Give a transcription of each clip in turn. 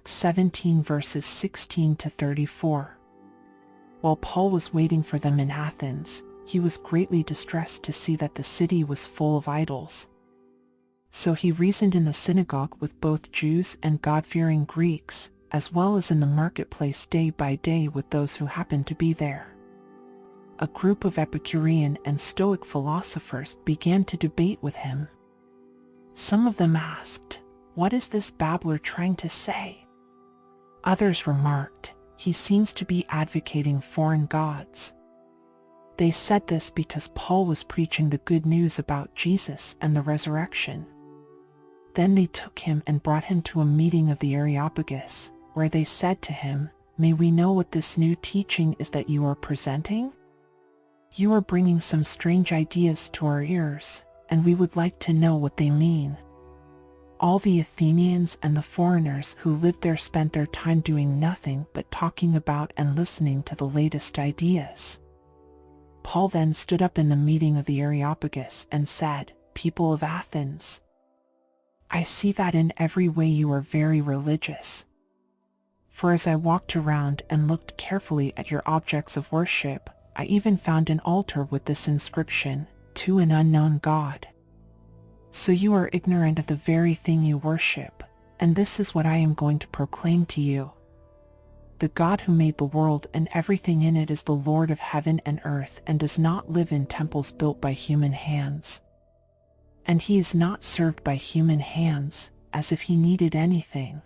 Acts 17 verses 16 to 34. While Paul was waiting for them in Athens, he was greatly distressed to see that the city was full of idols. So he reasoned in the synagogue with both Jews and God-fearing Greeks, as well as in the marketplace day by day with those who happened to be there. A group of Epicurean and Stoic philosophers began to debate with him. Some of them asked, "What is this babbler trying to say?" Others remarked, "He seems to be advocating foreign gods." They said this because Paul was preaching the good news about Jesus and the resurrection. Then they took him and brought him to a meeting of the Areopagus, where they said to him, "May we know what this new teaching is that you are presenting? You are bringing some strange ideas to our ears, and we would like to know what they mean." All the Athenians and the foreigners who lived there spent their time doing nothing but talking about and listening to the latest ideas. Paul then stood up in the meeting of the Areopagus and said, "People of Athens, I see that in every way you are very religious. For as I walked around and looked carefully at your objects of worship, I even found an altar with this inscription, 'To an unknown God.' So you are ignorant of the very thing you worship, and this is what I am going to proclaim to you. The God who made the world and everything in it is the Lord of heaven and earth and does not live in temples built by human hands. And he is not served by human hands, as if he needed anything.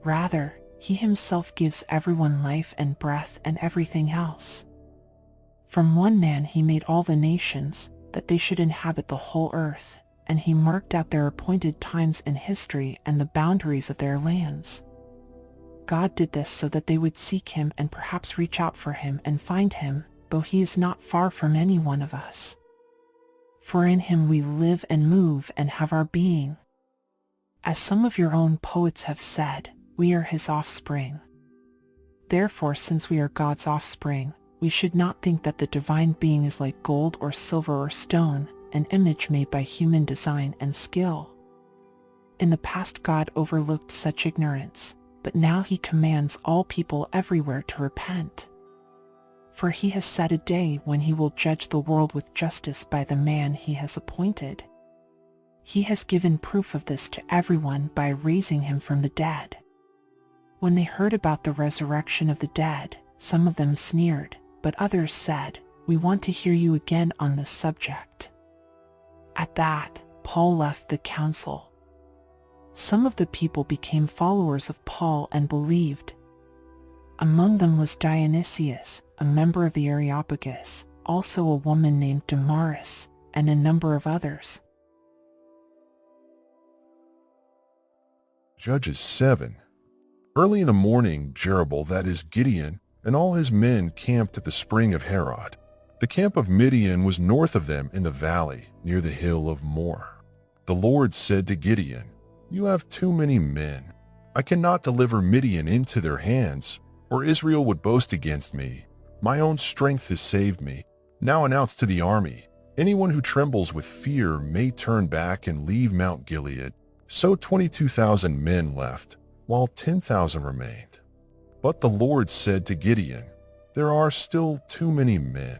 Rather, he himself gives everyone life and breath and everything else. From one man he made all the nations, that they should inhabit the whole earth, and he marked out their appointed times in history and the boundaries of their lands. God did this so that they would seek him and perhaps reach out for him and find him, though he is not far from any one of us. For in him we live and move and have our being. As some of your own poets have said, we are his offspring. Therefore, since we are God's offspring, we should not think that the divine being is like gold or silver or stone, an image made by human design and skill. In the past God overlooked such ignorance, but now he commands all people everywhere to repent. For he has set a day when he will judge the world with justice by the man he has appointed. He has given proof of this to everyone by raising him from the dead." When they heard about the resurrection of the dead, some of them sneered, but others said, "We want to hear you again on this subject." At that, Paul left the council. Some of the people became followers of Paul and believed. Among them was Dionysius, a member of the Areopagus, also a woman named Damaris, and a number of others. Judges 7. Early in the morning, Jerubbaal, that is Gideon, and all his men camped at the spring of Harod. The camp of Midian was north of them in the valley, near the hill of Mor. The Lord said to Gideon, "You have too many men. I cannot deliver Midian into their hands, or Israel would boast against me. My own strength has saved me. Now announce to the army, anyone who trembles with fear may turn back and leave Mount Gilead." So 22,000 men left, while 10,000 remained. But the Lord said to Gideon, "There are still too many men.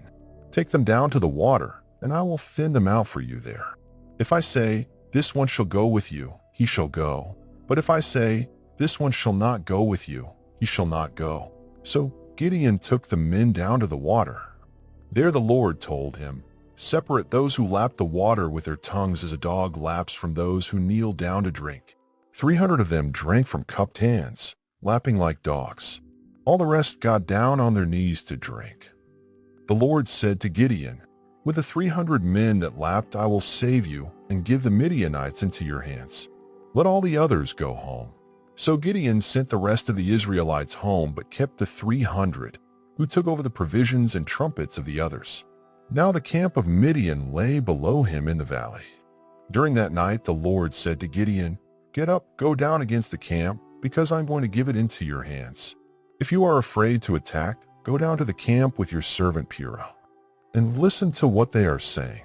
Take them down to the water, and I will thin them out for you there. If I say, 'This one shall go with you,' he shall go. But if I say, 'This one shall not go with you,' he shall not go." So Gideon took the men down to the water. There the Lord told him, "Separate those who lap the water with their tongues as a dog laps from those who kneel down to drink." 300 of them drank from cupped hands, lapping like dogs. All the rest got down on their knees to drink. The Lord said to Gideon, "With the 300 men that lapped I will save you and give the Midianites into your hands. Let all the others go home." So Gideon sent the rest of the Israelites home, but kept the 300, who took over the provisions and trumpets of the others. Now the camp of Midian lay below him in the valley. During that night the Lord said to Gideon, "Get up, go down against the camp, because I'm going to give it into your hands. If you are afraid to attack, go down to the camp with your servant Purah, and listen to what they are saying.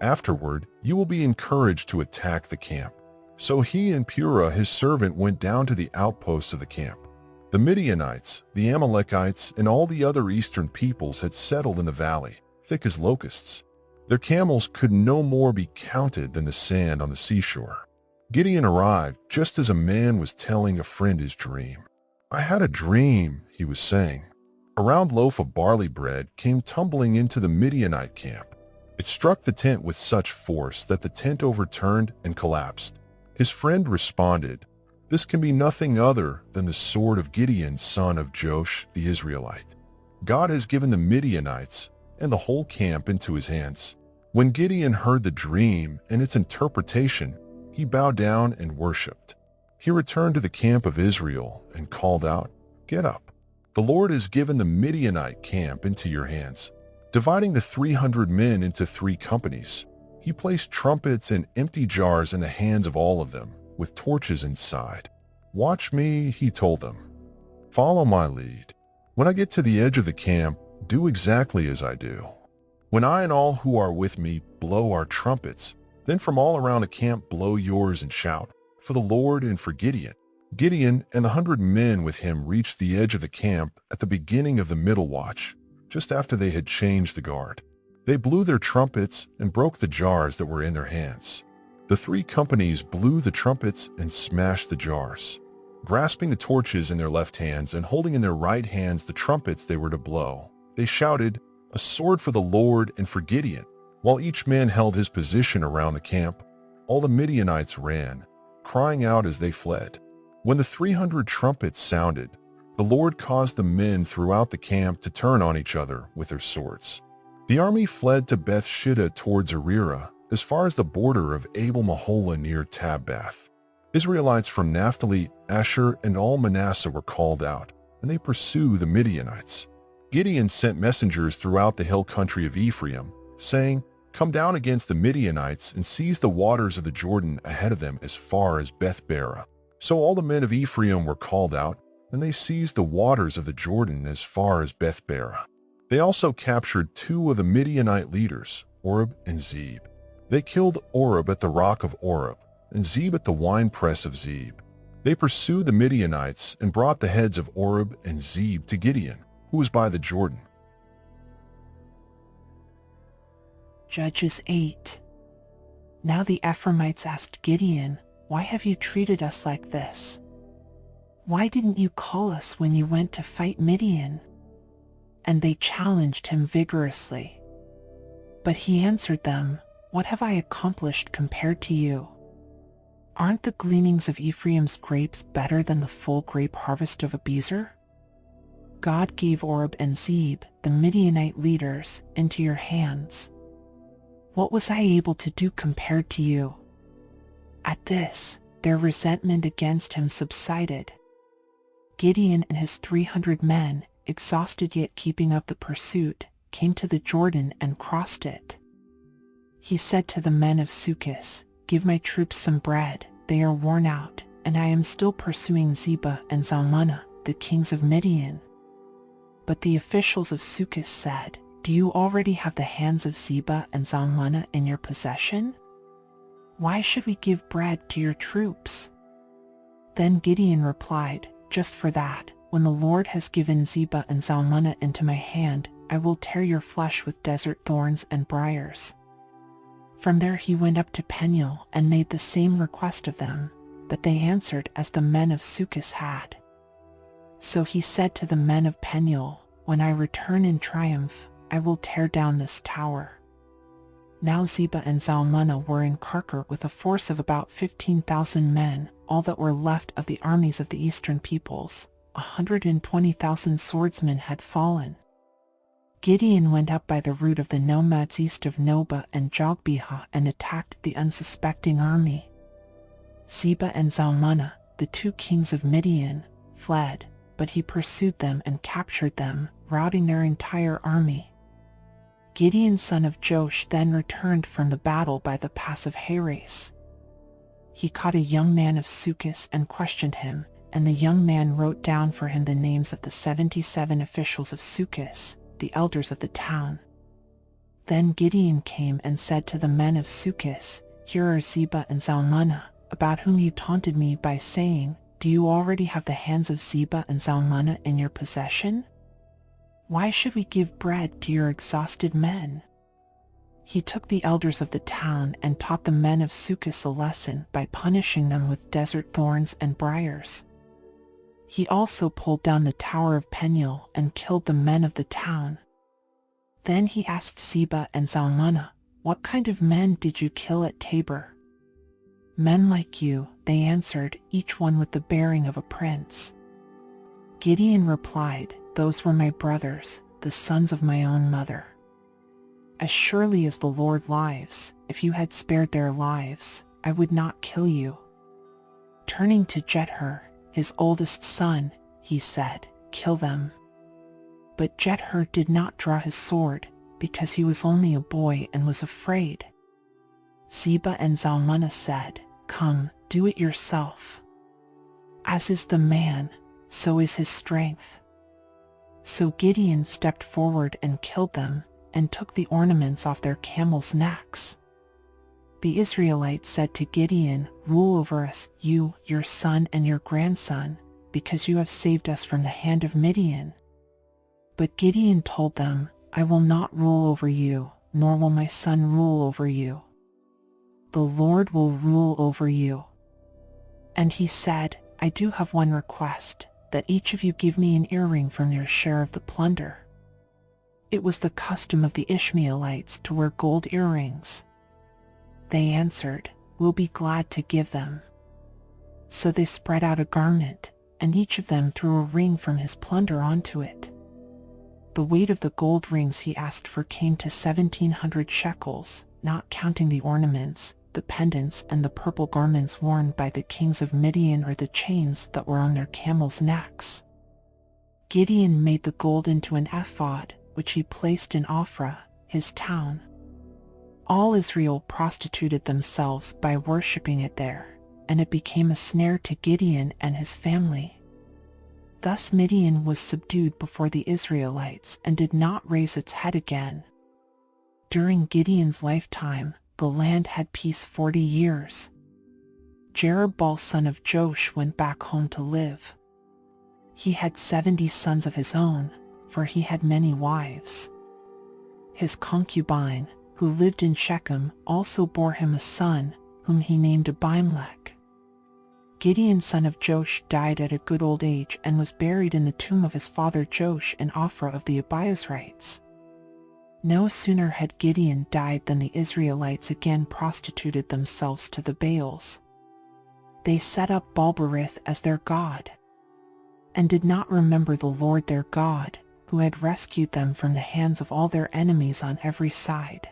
Afterward, you will be encouraged to attack the camp. So he and Purah his servant went down to the outposts of the camp. The Midianites, the Amalekites, and all the other eastern peoples had settled in the valley, thick as locusts. Their camels could no more be counted than the sand on the seashore. Gideon arrived just as a man was telling a friend his dream. "I had a dream," he was saying. A round loaf of barley bread came tumbling into the Midianite camp. It struck the tent with such force that the tent overturned and collapsed. His friend responded, "This can be nothing other than the sword of Gideon, son of Joash the Israelite. God has given the Midianites and the whole camp into his hands." When Gideon heard the dream and its interpretation, he bowed down and worshipped. He returned to the camp of Israel and called out, "Get up. The Lord has given the Midianite camp into your hands." Dividing the 300 men into 3 companies, he placed trumpets and empty jars in the hands of all of them, with torches inside. "Watch me," he told them. "Follow my lead. When I get to the edge of the camp, do exactly as I do. When I and all who are with me blow our trumpets, then from all around the camp blow yours and shout, 'For the Lord and for Gideon.'" Gideon and the 100 men with him reached the edge of the camp at the beginning of the middle watch, just after they had changed the guard. They blew their trumpets and broke the jars that were in their hands. The 3 companies blew the trumpets and smashed the jars. Grasping the torches in their left hands and holding in their right hands the trumpets they were to blow, they shouted, "A sword for the Lord and for Gideon." While each man held his position around the camp, all the Midianites ran, crying out as they fled. When the 300 trumpets sounded, the Lord caused the men throughout the camp to turn on each other with their swords. The army fled to Beth-shittah towards Arera, as far as the border of Abel-Maholah near Tabbath. Israelites from Naphtali, Asher, and all Manasseh were called out, and they pursued the Midianites. Gideon sent messengers throughout the hill country of Ephraim, saying, "Come down against the Midianites and seize the waters of the Jordan ahead of them as far as Beth-barah." So all the men of Ephraim were called out, and they seized the waters of the Jordan as far as Beth-barah. They also captured 2 of the Midianite leaders, Oreb and Zeb. They killed Oreb at the rock of Oreb, and Zeb at the winepress of Zeb. They pursued the Midianites and brought the heads of Oreb and Zeb to Gideon, who was by the Jordan. Judges 8. Now the Ephraimites asked Gideon, "Why have you treated us like this? Why didn't you call us when you went to fight Midian?" And they challenged him vigorously. But he answered them, "What have I accomplished compared to you? Aren't the gleanings of Ephraim's grapes better than the full grape harvest of Abiezer? God gave Oreb and Zeb, the Midianite leaders, into your hands. What was I able to do compared to you?" At this, their resentment against him subsided. Gideon and his 300 men, exhausted yet keeping up the pursuit, came to the Jordan and crossed it. He said to the men of Sukkos, "Give my troops some bread, they are worn out, and I am still pursuing Zebah and Zalmunna, the kings of Midian." But the officials of Sukkos said, "Do you already have the hands of Zebah and Zalmunna in your possession? Why should we give bread to your troops?" Then Gideon replied, "Just for that, when the Lord has given Zebah and Zalmunna into my hand, I will tear your flesh with desert thorns and briars." From there he went up to Peniel and made the same request of them, but they answered as the men of Sukkos had. So he said to the men of Peniel, "When I return in triumph, I will tear down this tower." Now Zebah and Zalmunna were in Karkor with a force of about 15,000 men, all that were left of the armies of the eastern peoples. 120,000 swordsmen had fallen. Gideon went up by the route of the nomads east of Nobah and Jogbehah and attacked the unsuspecting army. Zebah and Zalmunna, the 2 kings of Midian, fled, but he pursued them and captured them, routing their entire army. Gideon son of Joash then returned from the battle by the pass of Heres. He caught a young man of Sukkos and questioned him, and the young man wrote down for him the names of the 77 officials of Sukkos, the elders of the town. Then Gideon came and said to the men of Sukkos, "Here are Zebah and Zalmunna, about whom you taunted me by saying, 'Do you already have the hands of Zeba and Zalmunna in your possession? Why should we give bread to your exhausted men?' He took the elders of the town and taught the men of Succoth a lesson by punishing them with desert thorns and briars. He also pulled down the tower of Peniel and killed the men of the town. Then he asked Zeba and Zalmunna, 'What kind of men did you kill at Tabor?' 'Men like you,' they answered, each one with the bearing of a prince. Gideon replied, 'Those were my brothers, the sons of my own mother. As surely as the Lord lives, if you had spared their lives, I would not kill you.' Turning to Jether, his oldest son, he said, 'Kill them.' But Jether did not draw his sword, because he was only a boy and was afraid. Zeba and Zalmunna said, 'Come, do it yourself. As is the man, so is his strength.' So Gideon stepped forward and killed them, and took the ornaments off their camels' necks. The Israelites said to Gideon, 'Rule over us, you, your son and your grandson, because you have saved us from the hand of Midian.' But Gideon told them, 'I will not rule over you, nor will my son rule over you. The Lord will rule over you.' And he said, 'I do have one request, that each of you give me an earring from your share of the plunder.' It was the custom of the Ishmaelites to wear gold earrings. They answered, 'We'll be glad to give them.' So they spread out a garment, and each of them threw a ring from his plunder onto it. The weight of the gold rings he asked for came to 1,700 shekels, not counting the ornaments, the pendants and the purple garments worn by the kings of Midian or the chains that were on their camels' necks. Gideon made the gold into an ephod, which he placed in Ophrah, his town. All Israel prostituted themselves by worshipping it there, and it became a snare to Gideon and his family. Thus Midian was subdued before the Israelites and did not raise its head again. During Gideon's lifetime, the land had peace 40 years. Jerubbaal son of Joash went back home to live. He had 70 sons of his own, for he had many wives. His concubine, who lived in Shechem, also bore him a son, whom he named Abimelech. Gideon son of Joash died at a good old age and was buried in the tomb of his father Joash in Ophrah of the Abiezrites. No sooner had Gideon died than the Israelites again prostituted themselves to the Baals. They set up Baal-berith as their god, and did not remember the Lord their God, who had rescued them from the hands of all their enemies on every side.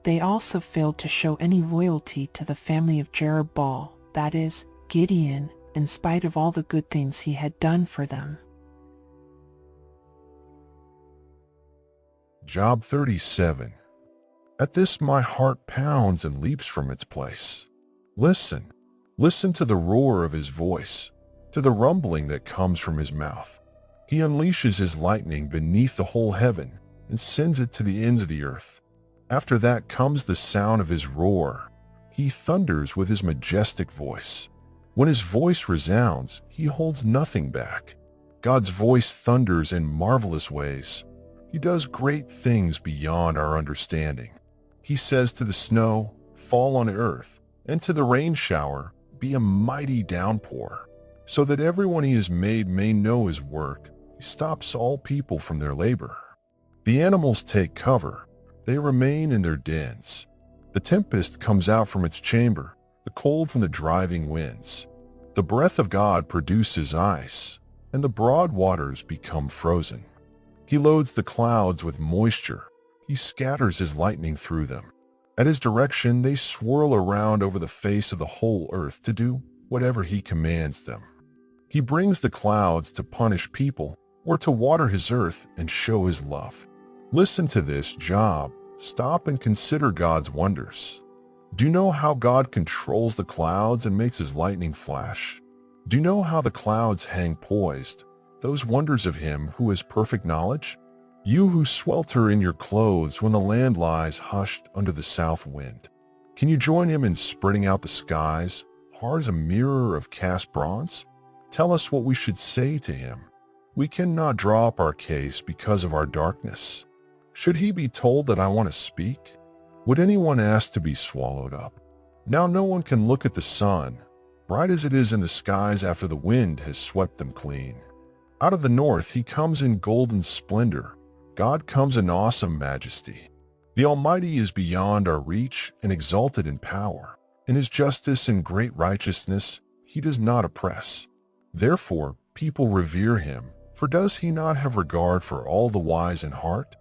They also failed to show any loyalty to the family of Jerubbaal, that is, Gideon, in spite of all the good things he had done for them. Job 37. At this my heart pounds and leaps from its place. Listen, listen to the roar of his voice, to the rumbling that comes from his mouth. He unleashes his lightning beneath the whole heaven and sends it to the ends of the earth. After that comes the sound of his roar. He thunders with his majestic voice. When his voice resounds, he holds nothing back. God's voice thunders in marvelous ways. He does great things beyond our understanding. He says to the snow, "Fall on earth," and to the rain shower, "Be a mighty downpour," so that everyone he has made may know his work. He stops all people from their labor. The animals take cover. They remain in their dens. The tempest comes out from its chamber, the cold from the driving winds. The breath of God produces ice, and the broad waters become frozen. He loads the clouds with moisture. He scatters his lightning through them. At his direction, they swirl around over the face of the whole earth to do whatever he commands them. He brings the clouds to punish people or to water his earth and show his love. Listen to this, Job. Stop and consider God's wonders. Do you know how God controls the clouds and makes his lightning flash? Do you know how the clouds hang poised? Those wonders of him who has perfect knowledge? You who swelter in your clothes when the land lies hushed under the south wind. Can you join him in spreading out the skies, hard as a mirror of cast bronze? Tell us what we should say to him. We cannot draw up our case because of our darkness. Should he be told that I want to speak? Would anyone ask to be swallowed up? Now no one can look at the sun, bright as it is in the skies after the wind has swept them clean. Out of the north he comes in golden splendor. God comes in awesome majesty. The Almighty is beyond our reach and exalted in power. In his justice and great righteousness he does not oppress. Therefore people revere him, for does he not have regard for all the wise in heart?